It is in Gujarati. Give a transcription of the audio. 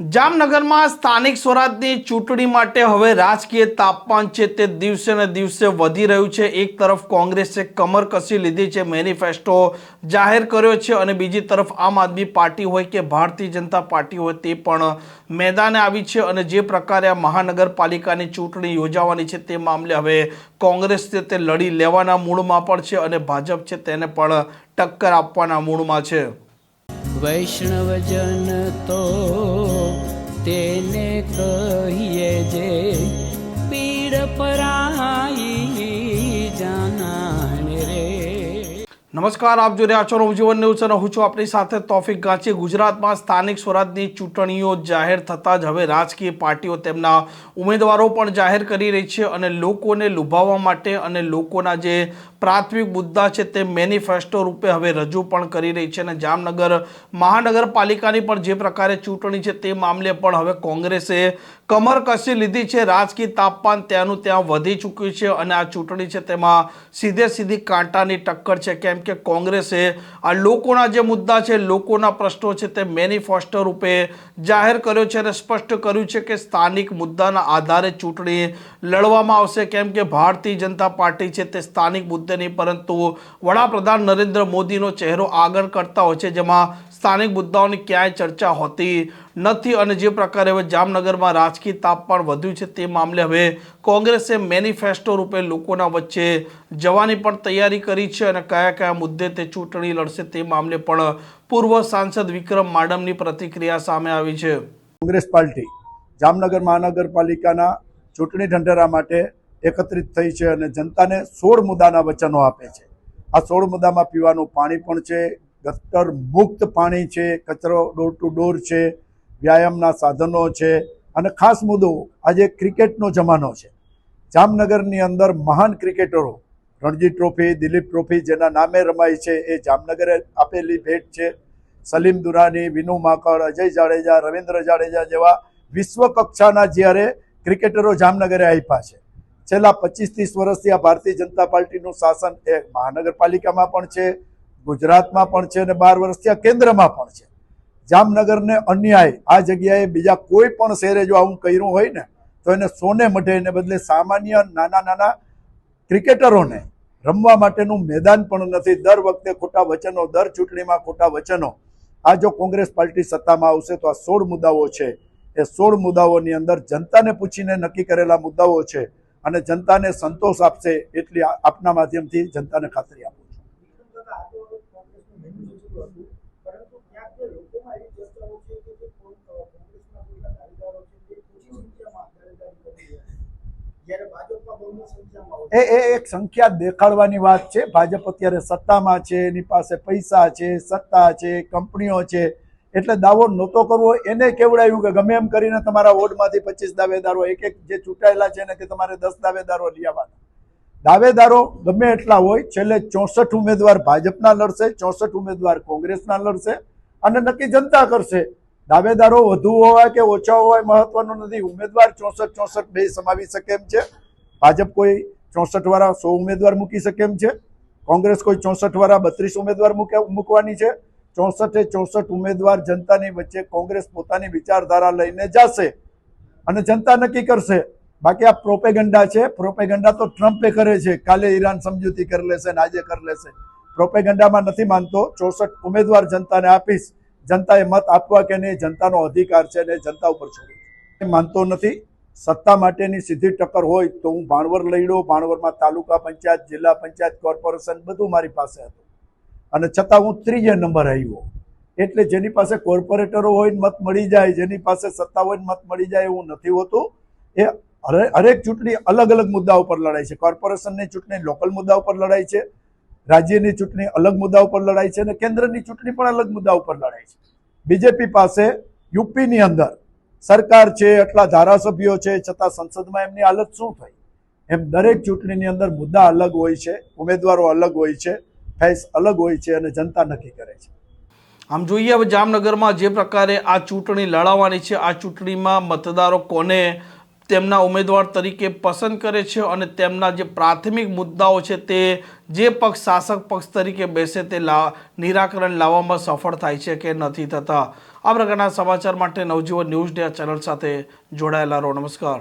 જામનગરમાં સ્થાનિક સ્વરાજની ચૂંટણી માટે હવે રાજકીય તાપમાન છે તે દિવસે ને દિવસે વધી રહ્યું છે। એક તરફ કોંગ્રેસે કમર કસી લીધી છે, મેનિફેસ્ટો જાહેર કર્યો છે અને બીજી તરફ આમ આદમી પાર્ટી હોય કે ભારતીય જનતા પાર્ટી હોય તે પણ મેદાને આવી છે અને જે પ્રકારે આ મહાનગરપાલિકાની ચૂંટણી યોજાવાની છે તે મામલે હવે કોંગ્રેસ છે તે લડી લેવાના મૂડમાં પણ છે અને ભાજપ છે તેને પણ ટક્કર આપવાના મૂડમાં છે। વૈષ્ણવજન તો તેને કહીએ જે પીડ પરાઈ જાનાને રે। નમસ્કાર, આપ જોઈ રહ્યા છો નવજીવન ન્યૂઝ અને હું છું આપણી સાથે તોફિક ગાંચી। ગુજરાતમાં સ્થાનિક સ્વરાજની ચૂંટણીઓ જાહેર થતાં જ હવે રાજકીય પાર્ટીઓ તેમના ઉમેદવારો પણ જાહેર કરી રહી છે અને લોકોને લુભાવવા માટે અને લોકોના જે પ્રાથમિક મુદ્દા છે તે મેનિફેસ્ટો રૂપે હવે રજૂ પણ કરી રહી છે અને જામનગર મહાનગરપાલિકાની પણ જે પ્રકારે ચૂંટણી છે તે મામલે પણ હવે કોંગ્રેસે કમર કસી લીધી છે। રાજકીય તાપમાન ત્યાંનું ત્યાં વધી ચૂક્યું છે અને આ ચૂંટણી છે તેમાં સીધે સીધી કાંટાની ટક્કર છે, કેમ કે કોંગ્રેસે આ લોકોના જે મુદ્દા છે, લોકોના પ્રશ્નો છે તે મેનિફેસ્ટો રૂપે જાહેર કર્યો છે અને સ્પષ્ટ કર્યું છે કે સ્થાનિક મુદ્દાના આધારે ચૂંટણી લડવામાં આવશે, કેમ કે ભારતીય જનતા પાર્ટી છે તે સ્થાનિક મુદ્દે નહીં પરંતુ વડાપ્રધાન નરેન્દ્ર મોદીનો ચહેરો આગળ કરતા હોય છે, જેમાં સ્થાનિક મુદ્દાઓની ક્યાંય ચર્ચા હોતી નથી અને જે પ્રકારે હવે જામનગરમાં રાજકીય તાપમાન વધ્યું છે તે મામલે હવે કોંગ્રેસે મેનિફેસ્ટો રૂપે લોકોના વચ્ચે જવાની પણ તૈયારી કરી છે અને કયા કયા મુદ્દે તે ચૂંટણી લડશે તે મામલે પણ પૂર્વ સાંસદ વિક્રમ માડમની પ્રતિક્રિયા સામે આવી છે। કોંગ્રેસ પાર્ટી જામનગર મહાનગરપાલિકાના ચૂંટણી ઢંઢેરા માટે એકત્રિત થઈ છે અને જનતાને 16 મુદ્દાના વચનો આપે છે। આ 16 મુદ્દામાં પીવાનું પાણી પણ છે, ગટર મુક્ત પાણી છે, કચરો ડોર ટુ ડોર છે, વ્યાયામના સાધનો છે અને ખાસ મુદ્દો આજે ક્રિકેટનો જમાનો છે। જામનગરની અંદર મહાન ક્રિકેટરો રણજી ટ્રોફી, દિલીપ ટ્રોફી જેના નામે રમાય છે એ જામનગરે આપેલી ભેટ છે। સલીમ દુરાની, વિનુ માકડ, અજય જાડેજા, રવિન્દ્ર જાડેજા જેવા વિશ્વ કક્ષાના જ્યારે ક્રિકેટરો જામનગરે આપ્યા છે। છેલ્લા 25-30 વર્ષથી આ ભારતીય જનતા પાર્ટીનું શાસન એ મહાનગરપાલિકામાં પણ છે, ગુજરાતમાં પણ છે અને 12 વર્ષથી આ કેન્દ્રમાં પણ છે। જામનગરને અન્યાય આ જગ્યાએ બીજા કોઈ પણ શહેરે જો આવું કર્યું હોય ને તો એને સોને મઢે, એને બદલે સામાન્ય નાના નાના ક્રિકેટરોને રમવા માટેનું મેદાન પણ નથી। દર વખતે ખોટા વચનો, દર ચૂંટણીમાં ખોટા વચનો। આ જો કોંગ્રેસ પાર્ટી સત્તામાં આવશે તો આ 16 મુદ્દાઓ છે એ 16 મુદ્દાઓની અંદર જનતાને પૂછીને નક્કી કરેલા મુદ્દાઓ છે અને જનતાને સંતોષ આપશે એટલી આપના માધ્યમથી જનતાને ખાતરી આપું છું। એક સંખ્યા દેખાડવાની વાત છે। ભાજપ અત્યારે સત્તામાં છે, એની પાસે પૈસા છે, સત્તા છે, કંપનીઓ છે, એટલે દાવો નહોતો કરવો એને કેવડાવ્યું કે ગમે એમ કરીને તમારા વોર્ડમાંથી 25 દાવેદારો, એક જે ચૂંટાયેલા છે ને કે તમારે 10 દાવેદારો લઈ આવવાના। દાવેદારો ગમે એટલા હોય, છેલ્લે 64 ઉમેદવાર ભાજપના લડશે, 64 ઉમેદવાર કોંગ્રેસના લડશે અને નક્કી જનતા કરશે। દાવેદારો વધુ હોય કે ઓછા હોય મહત્વનું નથી, ઉમેદવાર 64 બે સમાવી શકે એમ છે। ભાજપ કોઈ 64 વાળા 100 ઉમેદવાર મૂકી શકે એમ છે, કોંગ્રેસ કોઈ 64 વાળા 32 ઉમેદવાર મૂકવાની છે। 64 ઉમેદવાર જનતાની વચ્ચે કોંગ્રેસ પોતાની વિચારધારા લઈને જશે અને જનતા નક્કી કરશે। બાકી આ પ્રોપેગન્ડા છે, પ્રોપેગન્ડા તો ટ્રમ્પે કરે છે, કાલે ઈરાન સમજૂતી કરી લેશે ને આજે કરી લેશે। પ્રોપેગન્ડામાં નથી માનતો। 64 ઉમેદવાર જનતાને આપીશ, જનતાએ મત આપવા કે નહીં જનતાનો અધિકાર છે અને જનતા ઉપર છોડું માનતો નથી। સત્તા માટેની સીધી ટક્કર હોય તો હું ભાણવર લડ્યો, ભાણવરમાં તાલુકા પંચાયત, જિલ્લા પંચાયત, કોર્પોરેશન બધું મારી પાસે હતું અને છતાં હું 3જા નંબર આવ્યો। એટલે જેની પાસે કોર્પોરેટરો હોય મત મળી જાય, જેની પાસે સત્તા હોય મત મળી જાય એવું નથી હોતું। એ હરેક ચૂંટણી અલગ અલગ મુદ્દા ઉપર લડાય છે। કોર્પોરેશનની ચૂંટણી લોકલ મુદ્દા ઉપર લડાય છે, રાજ્યની ચૂંટણી અલગ મુદ્દા ઉપર લડાય છે અને કેન્દ્રની ચૂંટણી પણ અલગ મુદ્દા ઉપર લડાય છે। બીજેપી પાસે યુપીની અંદર સરકાર છે, એટલા ધારાસભ્યો છે, છતાં સંસદમાં એમની હાલત શું થઈ? એમ દરેક ચૂંટણીની અંદર મુદ્દા અલગ હોય છે, ઉમેદવારો અલગ હોય છે, ફેસ અલગ હોય છે અને જનતા નક્કી કરે છે। આમ જોઈએ હવે જામનગરમાં જે પ્રકારે આ ચૂંટણી લડાવવાની છે, આ ચૂંટણીમાં મતદારો કોને તેમના ઉમેદવાર તરીકે પસંદ કરે છે અને તેમના જે પ્રાથમિક મુદ્દાઓ છે તે જે પક્ષ શાસક પક્ષ તરીકે બેસે તે નિરાકરણ લાવવામાં સફળ થાય છે કે નથી થતા। આ પ્રકારના સમાચાર માટે નવજીવન ન્યૂઝ ડે ચેનલ સાથે જોડાયેલા રહો. નમસ્કાર.